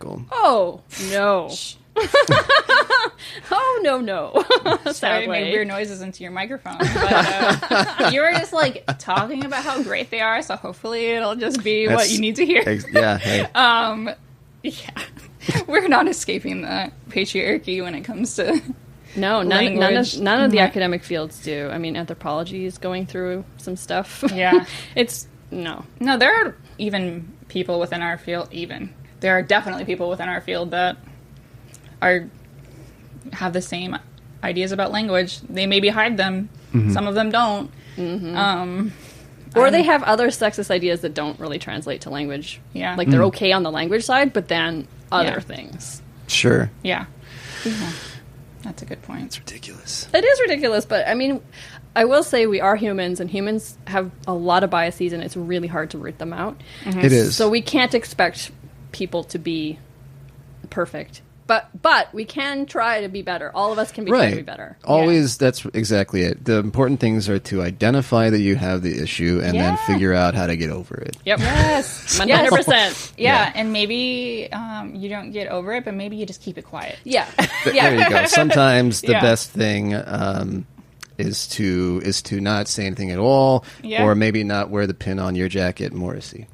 Oh, no. Oh, no. Sorry, I made weird noises into your microphone. But you were just like talking about how great they are, so hopefully it'll just be what you need to hear. Yeah. Hey. Yeah. We're not escaping the patriarchy when it comes to none of the academic fields do. I mean, anthropology is going through some stuff. Yeah. No, there are even people within our field, there are definitely people within our field that have the same ideas about language. They maybe hide them. Mm-hmm. Some of them don't. Mm-hmm. Or they have other sexist ideas that don't really translate to language. Yeah. Like, they're okay on the language side, but then other things. Sure. Yeah. That's a good point. It's ridiculous. It is ridiculous, but, I mean, I will say we are humans, and humans have a lot of biases, and it's really hard to root them out. Mm-hmm. It is. So we can't expect people to be perfect. But we can try to be better. All of us can try to be better. Always, that's exactly it. The important things are to identify that you have the issue and then figure out how to get over it. Yep. Yes. 100%. Yeah, and maybe you don't get over it, but maybe you just keep it quiet. Yeah. There you go. Sometimes the best thing is to not say anything at all, or maybe not wear the pin on your jacket, Morrissey.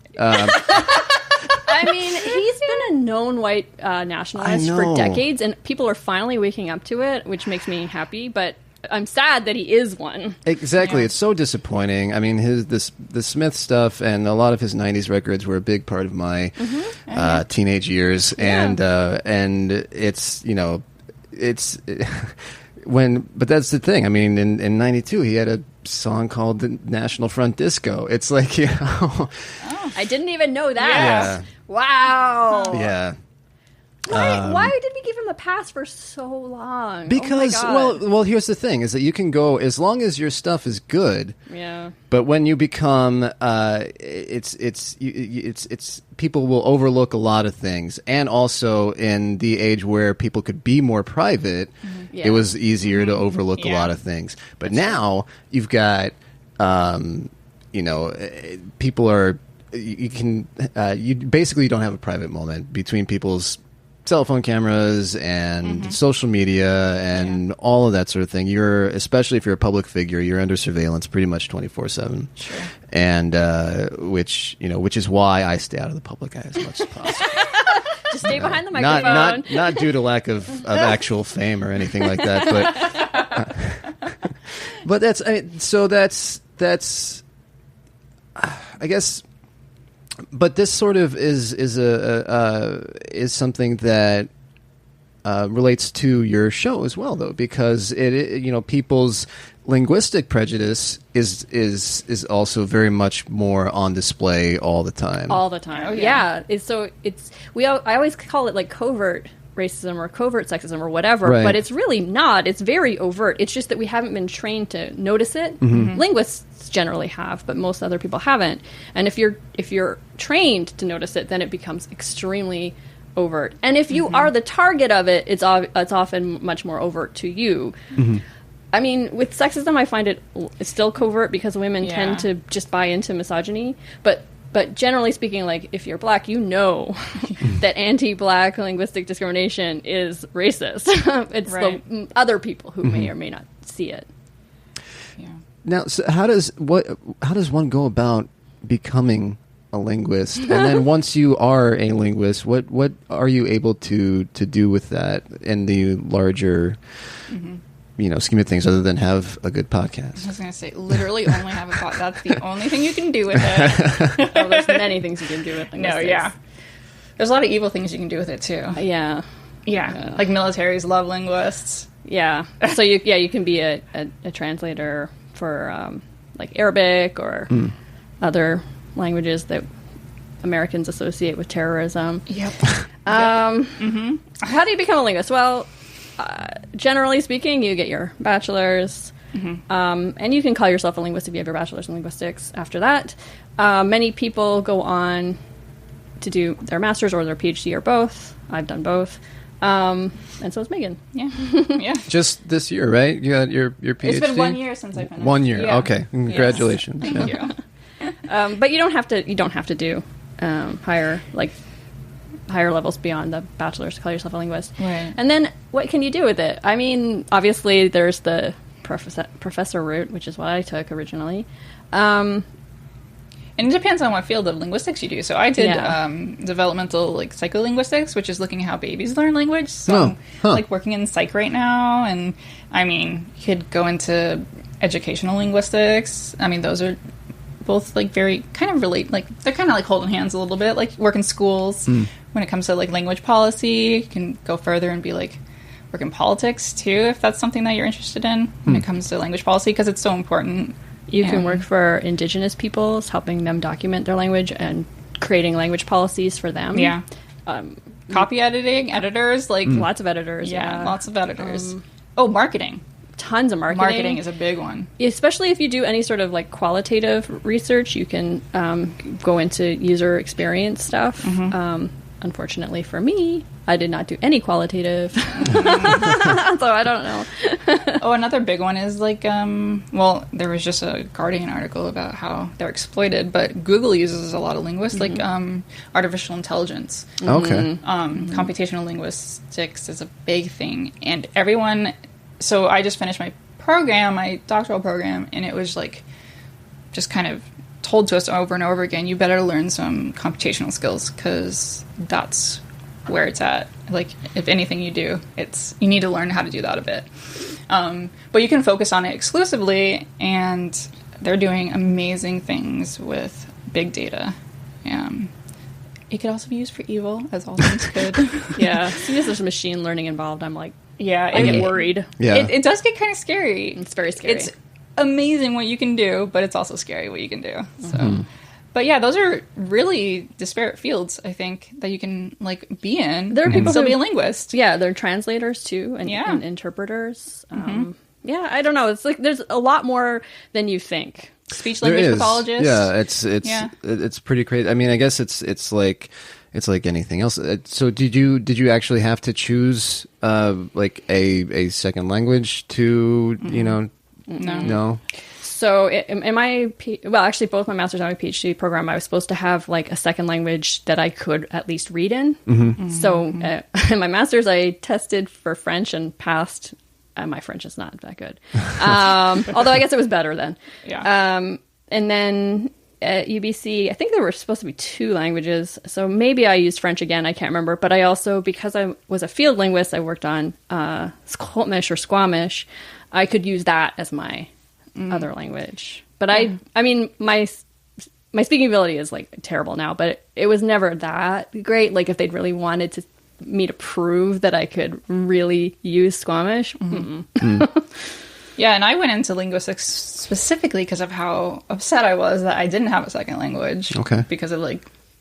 I mean, he's been a known white nationalist for decades, and people are finally waking up to it, which makes me happy, but I'm sad that he is one. Exactly. Yeah. It's so disappointing. I mean, the Smith stuff and a lot of his 90s records were a big part of my teenage years, and it's, but that's the thing. I mean, in 92, he had a song called the National Front Disco. It's like, I didn't even know that. Yeah. Wow. Yeah. Why did we give him a pass for so long? Because, well, here's the thing: is that you can go as long as your stuff is good. Yeah. But when you become, it's people will overlook a lot of things, and also in the age where people could be more private, it was easier to overlook a lot of things. But now you've got, people are. You basically don't have a private moment between people's cell phone cameras and social media and all of that sort of thing. Especially if you're a public figure, you're under surveillance pretty much 24/7. Sure. And which is why I stay out of the public eye as much as possible. Just stay behind the microphone. Not due to lack of actual fame or anything like that, but that's I guess. But this sort of is something that relates to your show as well, though, because people's linguistic prejudice is also very much more on display all the time. All the time. Oh, yeah. I always call it like covert racism or covert sexism or whatever, but it's really not. It's very overt. It's just that we haven't been trained to notice it. Mm-hmm. Linguists generally have, but most other people haven't. And if you're trained to notice it, then it becomes extremely overt. And if you are the target of it, it's often much more overt to you. Mm-hmm. I mean, with sexism, I find it's still covert because women tend to just buy into misogyny, but generally speaking, like, if you're black, you know that anti-black linguistic discrimination is racist. It's the other people who may or may not see it. Yeah. Now, so how does one go about becoming a linguist? And then once you are a linguist, what are you able to do with that in the larger scheme of things, other than have a good podcast? I was going to say, literally only have a podcast. That's the only thing you can do with it. There's many things you can do with linguistics. There's a lot of evil things you can do with it, too. Yeah. Like militaries love linguists. Yeah. So, you can be a translator for, like, Arabic or other languages that Americans associate with terrorism. Yep. How do you become a linguist? Well, generally speaking, you get your bachelor's, and you can call yourself a linguist if you have your bachelor's in linguistics after that. Many people go on to do their master's or their PhD or both. I've done both. And so is Megan. Yeah. Just this year, right? You got your PhD? It's been 1 year since I finished. 1 year. Yeah. Okay. Congratulations. Yes. Thank you. But you don't have to do higher, like, higher levels beyond the bachelor's to call yourself a linguist. Right. And then what can you do with it? I mean, obviously there's the professor route, which is what I took originally. And it depends on what field of linguistics you do. So I did developmental psycholinguistics, which is looking at how babies learn language. So I'm working in psych right now, and I mean, you could go into educational linguistics. I mean, those are both very kind of relate. They're kind of holding hands a little bit. Work in schools when it comes to language policy. You can go further and be work in politics too, if that's something that you're interested in when it comes to language policy, because it's so important. You can work for indigenous peoples, helping them document their language and creating language policies for them. Yeah. Copy editing, editors, lots of editors. Yeah, lots of editors. Marketing. Tons of marketing. Marketing is a big one. Especially if you do any sort of qualitative research, you can go into user experience stuff. Unfortunately for me, I did not do any qualitative, so I don't know. Another big one is there was just a Guardian article about how they're exploited, but Google uses a lot of linguists, artificial intelligence. Okay. Computational linguistics is a big thing, and everyone. So I just finished my program, my doctoral program, and it was just kind of told to us over and over again, you better learn some computational skills, because that's where it's at. If anything you do, you need to learn how to do that a bit. But you can focus on it exclusively, and they're doing amazing things with big data. It could also be used for evil, as all things could. Yeah. As soon as there's machine learning involved, I'm I get get worried. Yeah. It does get kind of scary. It's very scary. It's amazing what you can do, but it's also scary what you can do. So, but yeah, those are really disparate fields, I think, that you can be in. There are people still be a linguist. Yeah, they're translators too, and interpreters. Yeah, I don't know. It's there's a lot more than you think. Speech language pathologist. Yeah, it's pretty crazy. I mean, I guess it's like anything else. So did you actually have to choose a second language to No. So in my actually both my master's and my PhD program, I was supposed to have a second language that I could at least read in. So in my master's, I tested for French and passed. My French is not that good, although I guess it was better then. Yeah. And then at UBC, I think there were supposed to be 2 languages, so maybe I used French again. I can't remember, but I also, because I was a field linguist, I worked on Squamish or Squamish. I could use that as my other language. But I mean, my speaking ability is terrible now, but it was never that great. If they'd really wanted me to prove that I could really use Squamish. Yeah, and I went into linguistics specifically because of how upset I was that I didn't have a second language. Okay. Because of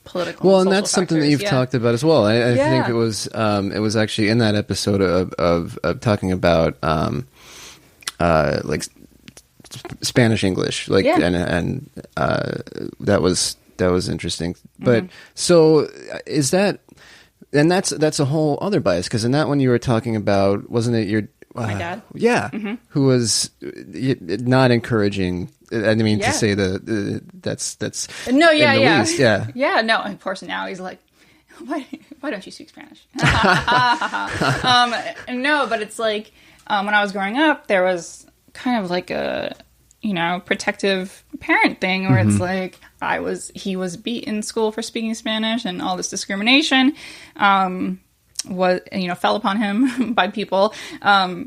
political. Well, and that's something that you've talked about as well. I think it was actually in that episode of talking about Spanish English, and that was interesting. But so is that, and that's a whole other bias, because in that one you were talking about, wasn't it your my dad? Yeah, who was not encouraging. I mean, to say that's no, least, yeah. No, of course now he's like, why don't you speak Spanish? No, but it's when I was growing up, there was kind of a protective parent thing where it's he was beat in school for speaking Spanish, and all this discrimination fell upon him by people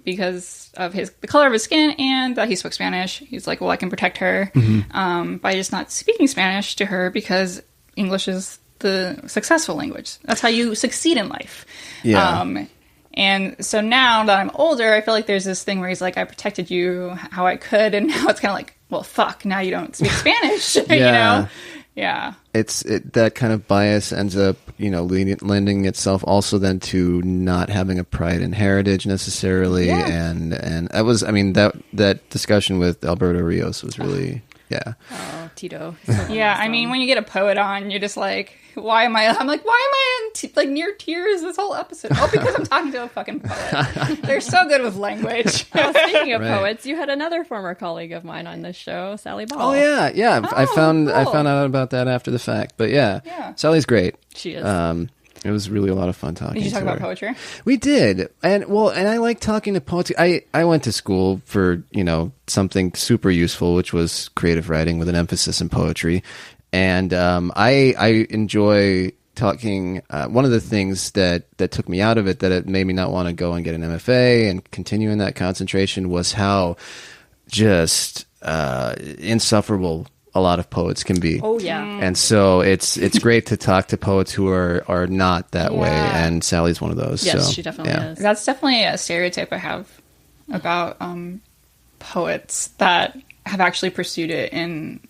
because of the color of his skin and that he spoke Spanish. He's like, well, I can protect her by just not speaking Spanish to her, because English is the successful language. That's how you succeed in life. Yeah. And so now that I'm older, I feel like there's this thing where he's like, I protected you how I could, and now it's kind of well, fuck, now you don't speak Spanish, Yeah. That kind of bias ends up, lending itself also then to not having a pride in heritage necessarily. Yeah. And that discussion with Alberto Rios was really, Oh, Tito. Yeah, I mean, when you get a poet on, you're just why am I in near tears this whole episode? Oh, because I'm talking to a fucking poet. They're so good with language. Well, speaking of poets, you had another former colleague of mine on this show, Sally Ball. Oh yeah. I found out about that after the fact, but yeah. Sally's great. She is. It was really a lot of fun talking. Did you talk to about her. poetry? We did, and I like talking to poets. I went to school for something super useful, which was creative writing with an emphasis in poetry, and I enjoy talking. One of the things that took me out of it, that it made me not want to go and get an MFA and continue in that concentration, was how just insufferable a lot of poets can be. Oh yeah. And so it's great to talk to poets who are not that way, and Sally's one of those. Yes, so, she definitely is. That's definitely a stereotype I have about poets that have actually pursued it in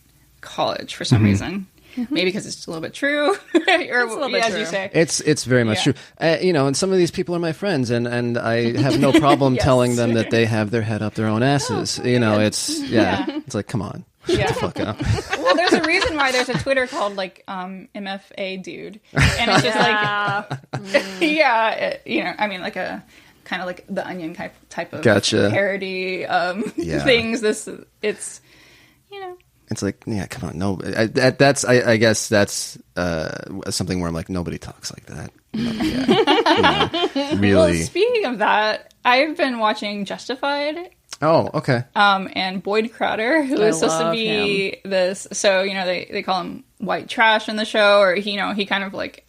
college for some reason. Maybe because it's a little bit true, or a little bit as true. you say. It's very much true. And some of these people are my friends, and I have no problem telling them that they have their head up their own asses. It's like, come on. Shut the fuck up. Well, there's a reason why there's a Twitter called like MFA dude, and it's just I mean, like a kind of like the Onion type of parody things. It's It's like, yeah, come on, no. I guess that's something where I'm like, nobody talks like that. Really. Well, speaking of that, I've been watching Justified. Oh, okay. And Boyd Crowder, who is supposed to be this, so they call him white trash in the show, or he kind of like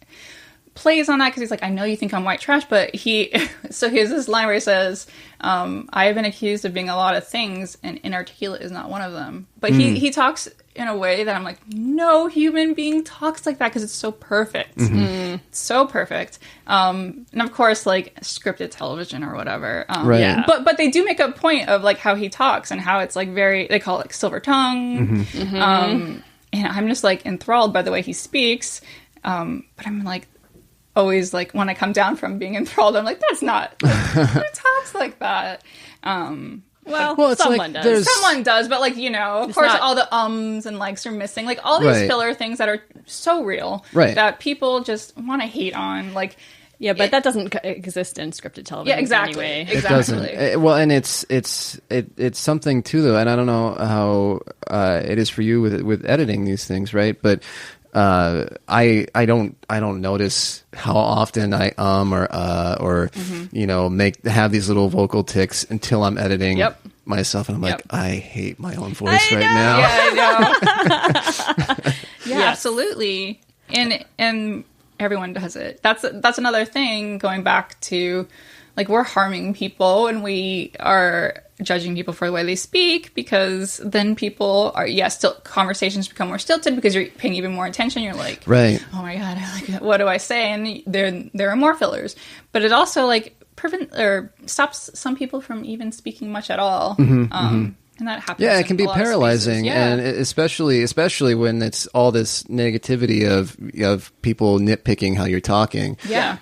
plays on that because he's like, I know you think I'm white trash, but he has this line where he says, I have been accused of being a lot of things, and inarticulate is not one of them. But he talks in a way that I'm like, no human being talks like that, because it's so perfect. So perfect. And of course, like scripted television or whatever. Right. Yeah. But they do make a point of like how he talks and how it's like they call it like silver tongue. And I'm just like enthralled by the way he speaks. But I'm like, always like when I come down from being enthralled, I'm like, that's not who talks like that. Well, someone does. Someone does, but like, of course, all the ums and likes are missing. Like all these filler things that are so real that people just want to hate on. Like, yeah, but that doesn't exist in scripted television. Yeah, exactly. Anyway. It doesn't. Well, and it's something too, though, and I don't know how it is for you with editing these things, right? But I don't notice how often I or have these little vocal tics until I'm editing myself, and I'm like, I hate my own voice now. Yeah, I know. Yeah, absolutely. And everyone does it. That's another thing, going back to like, we're harming people and we are judging people for the way they speak, because then people are, still conversations become more stilted because you're paying even more attention. You're like, right, oh my God, like, what do I say? And there are more fillers, but it also like stops some people from even speaking much at all. And that happens. Yeah, it can be paralyzing, and especially when it's all this negativity of people nitpicking how you're talking. Yeah.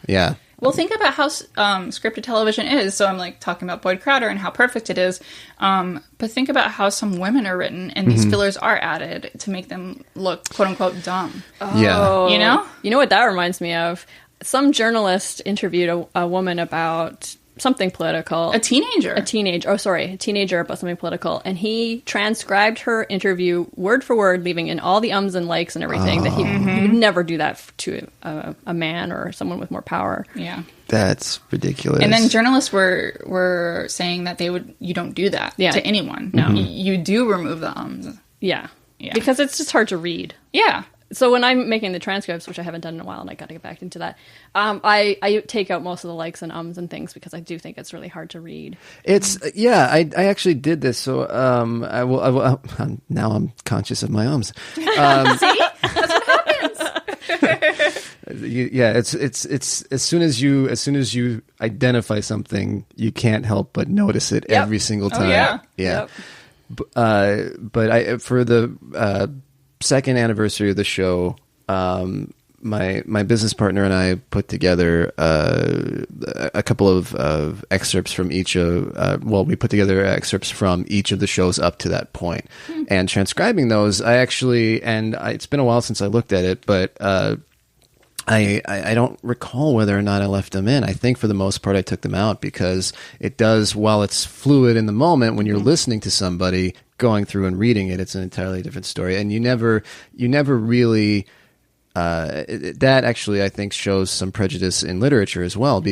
Well, think about how scripted television is. So I'm like talking about Boyd Crowder and how perfect it is. But think about how some women are written, and these fillers are added to make them look quote unquote dumb. Oh, yeah. You know what that reminds me of? Some journalist interviewed a woman about something political. A teenager about something political, and he transcribed her interview word for word, leaving in all the ums and likes and everything that he would never do that to a man or someone with more power. Yeah, that's ridiculous. And then journalists were saying that you don't do that to anyone. No, you do remove the ums. Yeah, because it's just hard to read. Yeah. So when I'm making the transcripts, which I haven't done in a while, and I got to get back into that, I take out most of the likes and ums and things, because I do think it's really hard to read. It's I actually did this, so I will now I'm conscious of my ums. See, that's what happens. It's as soon as you identify something, you can't help but notice it every single time. Oh, yeah. But for the second anniversary of the show, my business partner and I put together a couple of excerpts from each of we put together excerpts from each of the shows up to that point. And transcribing those, it's been a while since I looked at it, but I don't recall whether or not I left them in. I think for the most part I took them out, because it does, while it's fluid in the moment when you're listening to somebody, going through and reading it, it's an entirely different story, and you never really that actually, I think, shows some prejudice in literature as well.